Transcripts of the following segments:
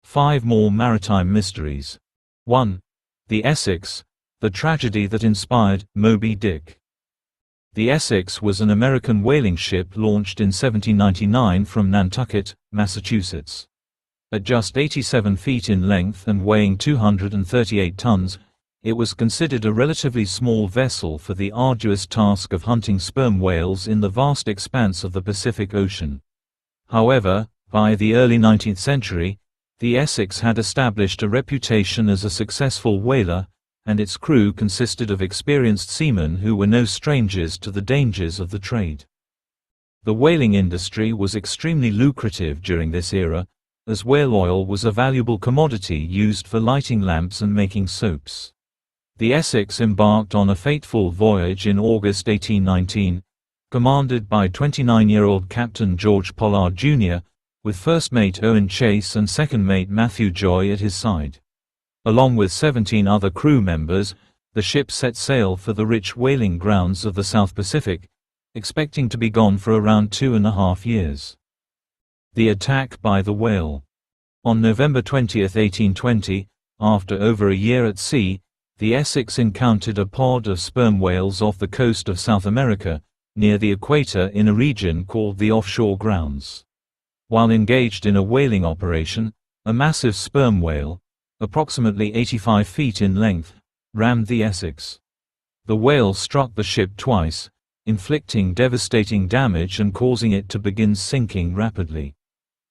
5 more maritime mysteries. 1. The Essex, the tragedy that inspired Moby Dick. The Essex was an American whaling ship launched in 1799 from Nantucket, Massachusetts. At just 87 feet in length and weighing 238 tons, it was considered a relatively small vessel for the arduous task of hunting sperm whales in the vast expanse of the Pacific Ocean. However, by the early 19th century, the Essex had established a reputation as a successful whaler, and its crew consisted of experienced seamen who were no strangers to the dangers of the trade. The whaling industry was extremely lucrative during this era, as whale oil was a valuable commodity used for lighting lamps and making soaps. The Essex embarked on a fateful voyage in August 1819, commanded by 29-year-old Captain George Pollard, Jr., with first mate Owen Chase and second mate Matthew Joy at his side. Along with 17 other crew members, the ship set sail for the rich whaling grounds of the South Pacific, expecting to be gone for around 2.5 years. The attack by the whale. On November 20, 1820, after over a year at sea, the Essex encountered a pod of sperm whales off the coast of South America, near the equator in a region called the offshore grounds. While engaged in a whaling operation, a massive sperm whale, approximately 85 feet in length, rammed the Essex. The whale struck the ship twice, inflicting devastating damage and causing it to begin sinking rapidly.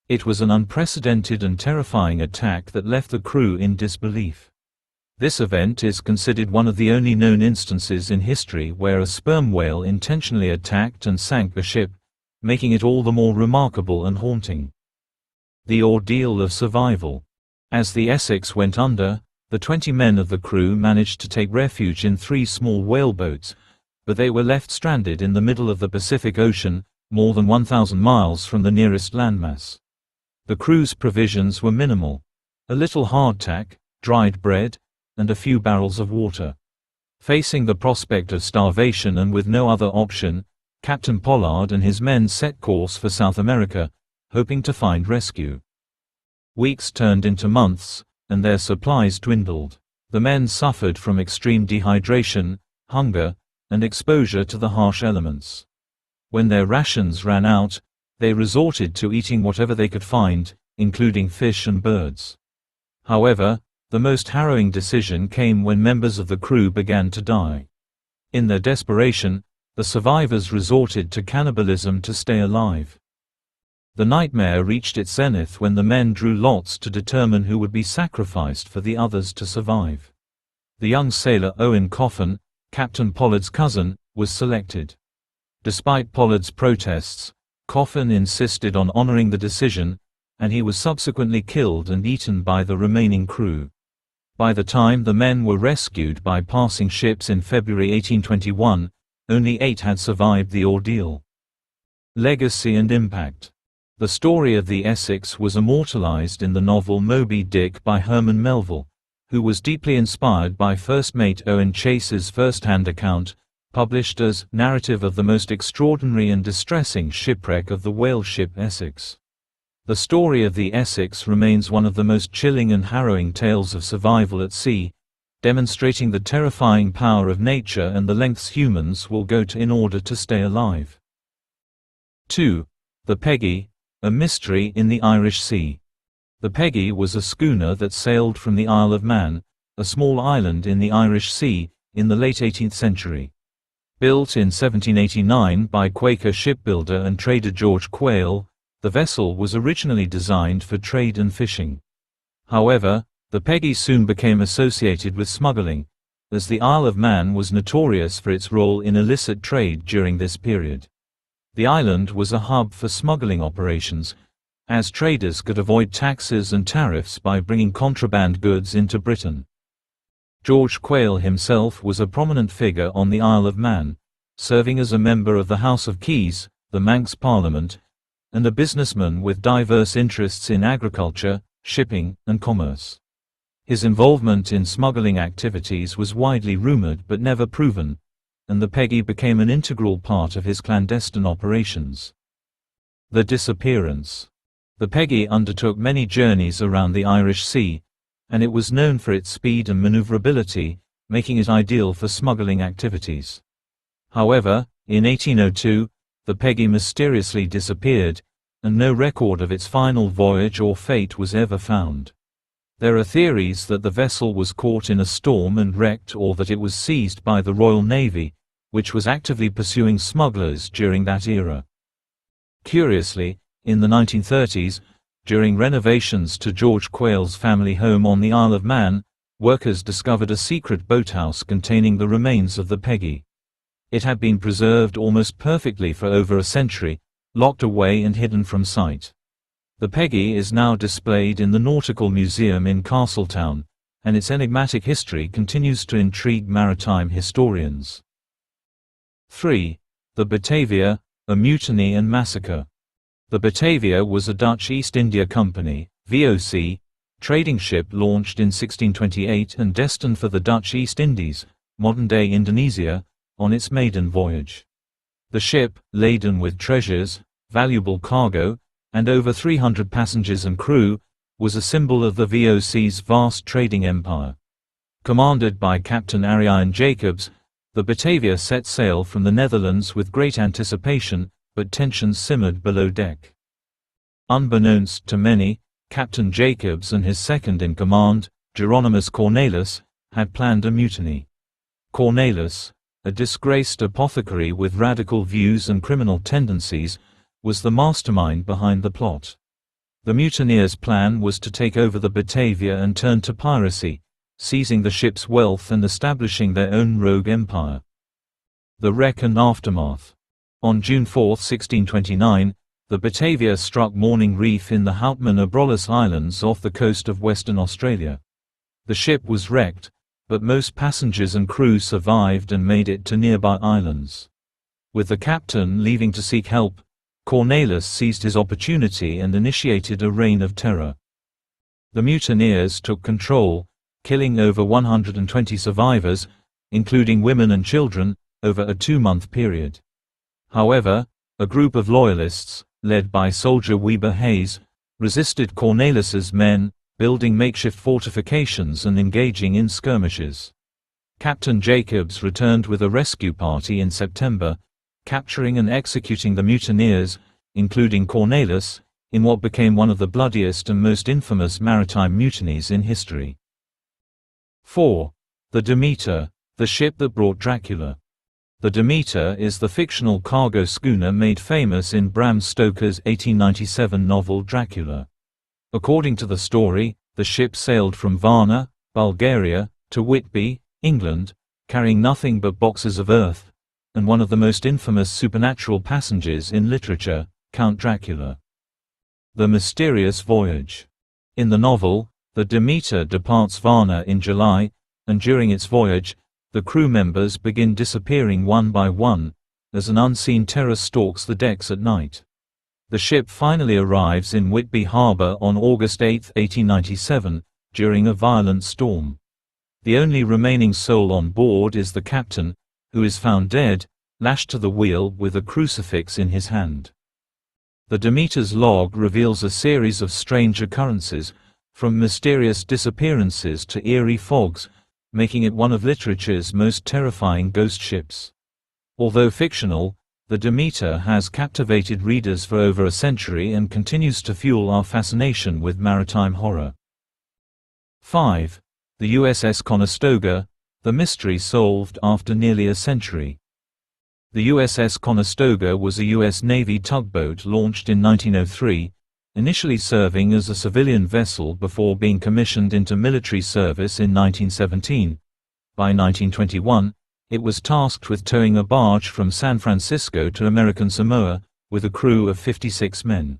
It was an unprecedented and terrifying attack that left the crew in disbelief. This event is considered one of the only known instances in history where a sperm whale intentionally attacked and sank a ship, making it all the more remarkable and haunting. The ordeal of survival. As the Essex went under, the 20 men of the crew managed to take refuge in 3 small whaleboats, but they were left stranded in the middle of the Pacific Ocean, more than 1,000 miles from the nearest landmass. The crew's provisions were minimal: a little hardtack, dried bread, and a few barrels of water. Facing the prospect of starvation and with no other option, Captain Pollard and his men set course for South America, hoping to find rescue. Weeks turned into months, and their supplies dwindled. The men suffered from extreme dehydration, hunger, and exposure to the harsh elements. When their rations ran out, they resorted to eating whatever they could find, including fish and birds. However, the most harrowing decision came when members of the crew began to die. In their desperation, the survivors resorted to cannibalism to stay alive. The nightmare reached its zenith when the men drew lots to determine who would be sacrificed for the others to survive. The young sailor Owen Coffin, Captain Pollard's cousin, was selected. Despite Pollard's protests, Coffin insisted on honoring the decision, and he was subsequently killed and eaten by the remaining crew. By the time the men were rescued by passing ships in February 1821, only 8 had survived the ordeal. Legacy and impact. The story of the Essex was immortalized in the novel Moby Dick by Herman Melville, who was deeply inspired by first mate Owen Chase's first-hand account, published as Narrative of the Most Extraordinary and Distressing Shipwreck of the Whale Ship Essex. The story of the Essex remains one of the most chilling and harrowing tales of survival at sea, demonstrating the terrifying power of nature and the lengths humans will go to in order to stay alive. 2. The Peggy, a mystery in the Irish Sea. The Peggy was a schooner that sailed from the Isle of Man, a small island in the Irish Sea, in the late 18th century. Built in 1789 by Quaker shipbuilder and trader George Quayle, the vessel was originally designed for trade and fishing. However, the Peggy soon became associated with smuggling, as the Isle of Man was notorious for its role in illicit trade during this period. The island was a hub for smuggling operations, as traders could avoid taxes and tariffs by bringing contraband goods into Britain. George Quayle himself was a prominent figure on the Isle of Man, serving as a member of the House of Keys, the Manx Parliament, and a businessman with diverse interests in agriculture, shipping, and commerce. His involvement in smuggling activities was widely rumored but never proven, and the Peggy became an integral part of his clandestine operations. The disappearance. The Peggy undertook many journeys around the Irish Sea, and it was known for its speed and maneuverability, making it ideal for smuggling activities. However, in 1802, the Peggy mysteriously disappeared, and no record of its final voyage or fate was ever found. There are theories that the vessel was caught in a storm and wrecked, or that it was seized by the Royal Navy, which was actively pursuing smugglers during that era. Curiously, in the 1930s, during renovations to George Quayle's family home on the Isle of Man, workers discovered a secret boathouse containing the remains of the Peggy. It had been preserved almost perfectly for over a century, locked away and hidden from sight. The Peggy is now displayed in the Nautical Museum in Castletown, and its enigmatic history continues to intrigue maritime historians. 3. The Batavia, a mutiny and massacre. The Batavia was a Dutch East India Company (VOC) trading ship launched in 1628 and destined for the Dutch East Indies, modern-day Indonesia, on its maiden voyage. The ship, laden with treasures, valuable cargo, and over 300 passengers and crew, was a symbol of the VOC's vast trading empire. Commanded by Captain Ariane Jacobs, the Batavia set sail from the Netherlands with great anticipation, but tensions simmered below deck. Unbeknownst to many, Captain Jacobs and his second-in-command, Geronimus Cornelis, had planned a mutiny. Cornelis, a disgraced apothecary with radical views and criminal tendencies, was the mastermind behind the plot. The mutineers' plan was to take over the Batavia and turn to piracy, seizing the ship's wealth and establishing their own rogue empire. The wreck and aftermath. On June 4, 1629, the Batavia struck Morning Reef in the Houtman Abrolhos Islands off the coast of Western Australia. The ship was wrecked, but most passengers and crew survived and made it to nearby islands. With the captain leaving to seek help, Cornelis seized his opportunity and initiated a reign of terror. The mutineers took control, killing over 120 survivors, including women and children, over a 2-month period. However, a group of loyalists, led by soldier Weber Hayes, resisted Cornelis's men, building makeshift fortifications and engaging in skirmishes. Captain Jacobs returned with a rescue party in September, capturing and executing the mutineers, including Cornelis, in what became one of the bloodiest and most infamous maritime mutinies in history. 4. The Demeter, the ship that brought Dracula. The Demeter is the fictional cargo schooner made famous in Bram Stoker's 1897 novel Dracula. According to the story, the ship sailed from Varna, Bulgaria, to Whitby, England, carrying nothing but boxes of earth, and one of the most infamous supernatural passengers in literature, Count Dracula. The Mysterious Voyage. In the novel, the Demeter departs Varna in July, and during its voyage, the crew members begin disappearing one by one, as an unseen terror stalks the decks at night. The ship finally arrives in Whitby Harbor on August 8, 1897, during a violent storm. The only remaining soul on board is the captain, who is found dead, lashed to the wheel with a crucifix in his hand. The Demeter's log reveals a series of strange occurrences, from mysterious disappearances to eerie fogs, making it one of literature's most terrifying ghost ships. Although fictional, the Demeter has captivated readers for over a century and continues to fuel our fascination with maritime horror. 5. The USS Conestoga, the mystery solved after nearly a century. The USS Conestoga was a U.S. Navy tugboat launched in 1903, initially serving as a civilian vessel before being commissioned into military service in 1917. By 1921, it was tasked with towing a barge from San Francisco to American Samoa, with a crew of 56 men.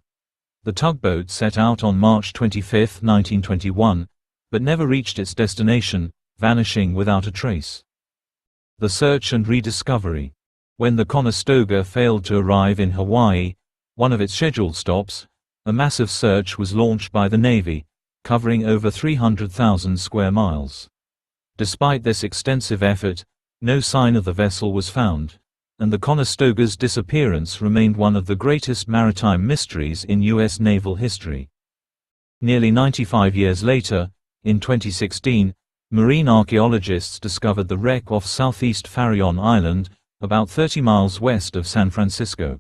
The tugboat set out on March 25, 1921, but never reached its destination, vanishing without a trace. The search and rediscovery. When the Conestoga failed to arrive in Hawaii, one of its scheduled stops, a massive search was launched by the Navy, covering over 300,000 square miles. Despite this extensive effort, no sign of the vessel was found, and the Conestoga's disappearance remained one of the greatest maritime mysteries in U.S. naval history. Nearly 95 years later, in 2016, marine archaeologists discovered the wreck off southeast Farallon Island, about 30 miles west of San Francisco.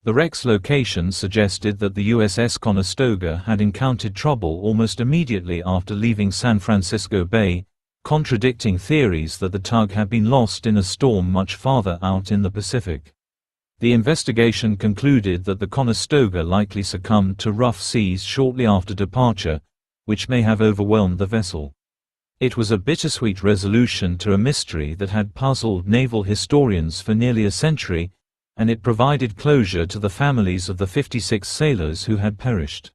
The wreck's location suggested that the USS Conestoga had encountered trouble almost immediately after leaving San Francisco Bay, contradicting theories that the tug had been lost in a storm much farther out in the Pacific. The investigation concluded that the Conestoga likely succumbed to rough seas shortly after departure, which may have overwhelmed the vessel. It was a bittersweet resolution to a mystery that had puzzled naval historians for nearly a century, and it provided closure to the families of the 56 sailors who had perished.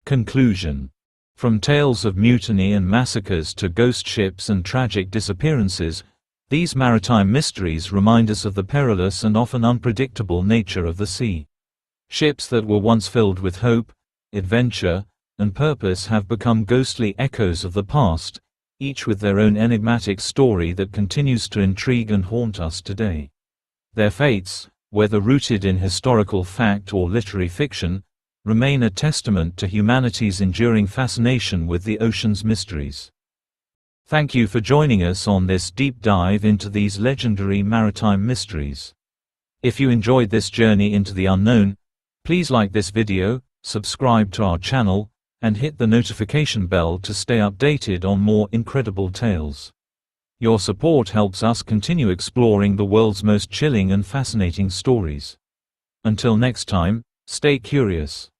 Conclusion. From tales of mutiny and massacres to ghost ships and tragic disappearances, these maritime mysteries remind us of the perilous and often unpredictable nature of the sea. Ships that were once filled with hope, adventure, and purpose have become ghostly echoes of the past, each with their own enigmatic story that continues to intrigue and haunt us today. Their fates, whether rooted in historical fact or literary fiction, remain a testament to humanity's enduring fascination with the ocean's mysteries. Thank you for joining us on this deep dive into these legendary maritime mysteries. If you enjoyed this journey into the unknown, please like this video, subscribe to our channel, and hit the notification bell to stay updated on more incredible tales. Your support helps us continue exploring the world's most chilling and fascinating stories. Until next time, stay curious.